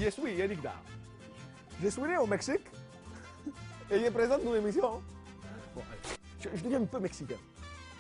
Je suis Yannick Dar. Je suis né au Mexique et je présente une émission. Bon, allez. Je deviens un peu mexicain.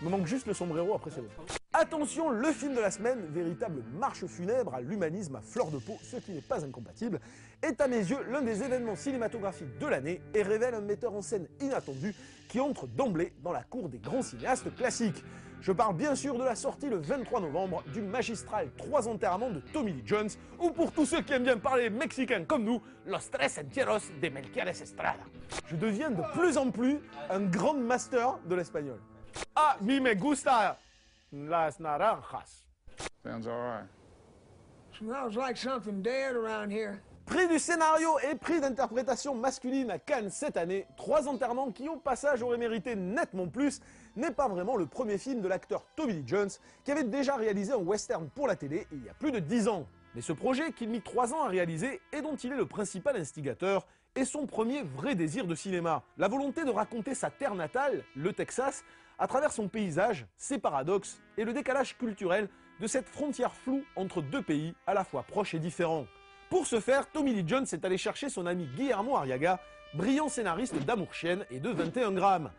Il me manque juste le sombrero, après c'est bon. Attention, le film de la semaine, véritable marche funèbre à l'humanisme à fleur de peau, ce qui n'est pas incompatible, est à mes yeux l'un des événements cinématographiques de l'année et révèle un metteur en scène inattendu qui entre d'emblée dans la cour des grands cinéastes classiques. Je parle bien sûr de la sortie le 23 novembre du magistral 3 enterrements de Tommy Lee Jones, ou pour tous ceux qui aiment bien parler mexicain comme nous, Los Tres Entierros de Melquiades Estrada. Je deviens de plus en plus un grand master de l'espagnol. A mí me gusta las naranjas. Sounds all right. Smells like something dead around here. Prix du scénario et prix d'interprétation masculine à Cannes cette année, 3 enterrements qui au passage auraient mérité nettement plus, n'est pas vraiment le premier film de l'acteur Tommy Lee Jones qui avait déjà réalisé un western pour la télé il y a plus de 10 ans. Mais ce projet qu'il mit 3 ans à réaliser et dont il est le principal instigateur est son premier vrai désir de cinéma. La volonté de raconter sa terre natale, le Texas, à travers son paysage, ses paradoxes et le décalage culturel de cette frontière floue entre deux pays à la fois proches et différents. Pour ce faire, Tommy Lee Jones est allé chercher son ami Guillermo Arriaga, brillant scénariste d'Amour-Chienne et de 21 grammes.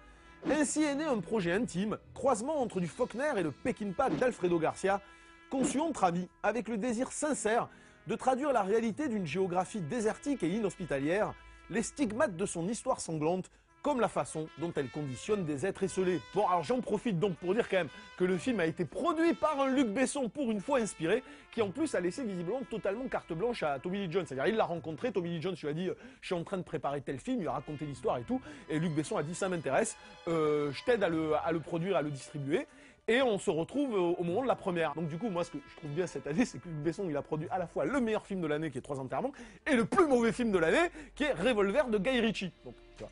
Ainsi est né un projet intime, croisement entre du Faulkner et le Peckinpah d'Alfredo Garcia, conçu entre amis avec le désir sincère de traduire la réalité d'une géographie désertique et inhospitalière, les stigmates de son histoire sanglante, comme la façon dont elle conditionne des êtres esselés. Bon, alors j'en profite donc pour dire quand même que le film a été produit par un Luc Besson pour une fois inspiré, qui en plus a laissé visiblement totalement carte blanche à Tommy Lee Jones. C'est-à-dire il l'a rencontré, Tommy Lee Jones lui a dit je suis en train de préparer tel film, il lui a raconté l'histoire et tout, et Luc Besson a dit ça m'intéresse, je t'aide à le produire, à le distribuer. Et on se retrouve au moment de la première. Donc du coup, moi, ce que je trouve bien cette année, c'est que Luc Besson, il a produit à la fois le meilleur film de l'année, qui est 3 enterrements, et le plus mauvais film de l'année, qui est Revolver de Guy Ritchie. Donc, tu vois.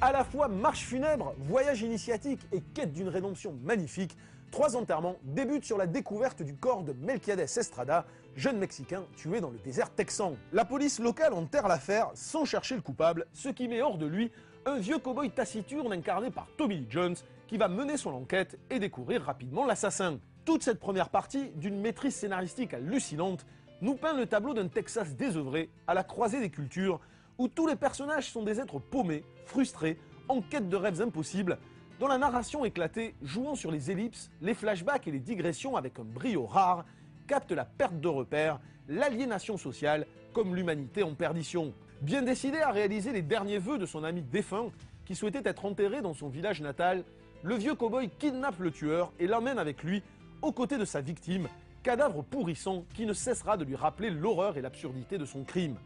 À la fois marche funèbre, voyage initiatique et quête d'une rédemption magnifique, 3 enterrements débutent sur la découverte du corps de Melquiades Estrada, jeune Mexicain tué dans le désert texan. La police locale enterre l'affaire sans chercher le coupable, ce qui met hors de lui un vieux cow-boy taciturne incarné par Tommy Lee Jones qui va mener son enquête et découvrir rapidement l'assassin. Toute cette première partie, d'une maîtrise scénaristique hallucinante, nous peint le tableau d'un Texas désœuvré, à la croisée des cultures, où tous les personnages sont des êtres paumés, frustrés, en quête de rêves impossibles, dont la narration éclatée, jouant sur les ellipses, les flashbacks et les digressions avec un brio rare, capte la perte de repères, l'aliénation sociale, comme l'humanité en perdition. Bien décidé à réaliser les derniers vœux de son ami défunt, qui souhaitait être enterré dans son village natal, le vieux cow-boy kidnappe le tueur et l'emmène avec lui, aux côtés de sa victime, cadavre pourrissant qui ne cessera de lui rappeler l'horreur et l'absurdité de son crime.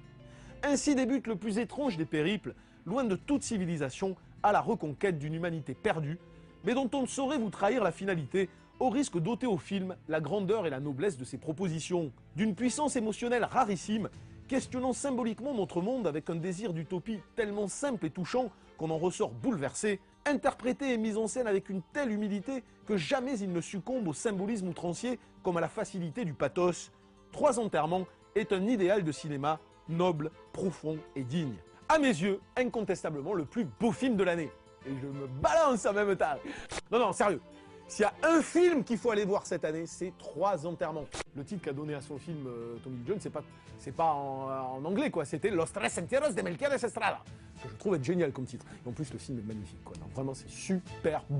Ainsi débute le plus étrange des périples, loin de toute civilisation, à la reconquête d'une humanité perdue, mais dont on ne saurait vous trahir la finalité, au risque d'ôter au film la grandeur et la noblesse de ses propositions. D'une puissance émotionnelle rarissime, questionnant symboliquement notre monde avec un désir d'utopie tellement simple et touchant qu'on en ressort bouleversé, interprété et mis en scène avec une telle humilité que jamais il ne succombe au symbolisme outrancier comme à la facilité du pathos. 3 enterrements est un idéal de cinéma noble, profond et digne. À mes yeux, incontestablement le plus beau film de l'année. Et je me balance en même temps. Non, sérieux. S'il y a un film qu'il faut aller voir cette année, c'est 3 enterrements. Le titre qu'a donné à son film Tommy Lee Jones, c'est pas en anglais, quoi. C'était Los Tres Entierros de Melquiades Estrada, que je trouve être génial comme titre. Et en plus, le film est magnifique, quoi. Non, vraiment, c'est super beau.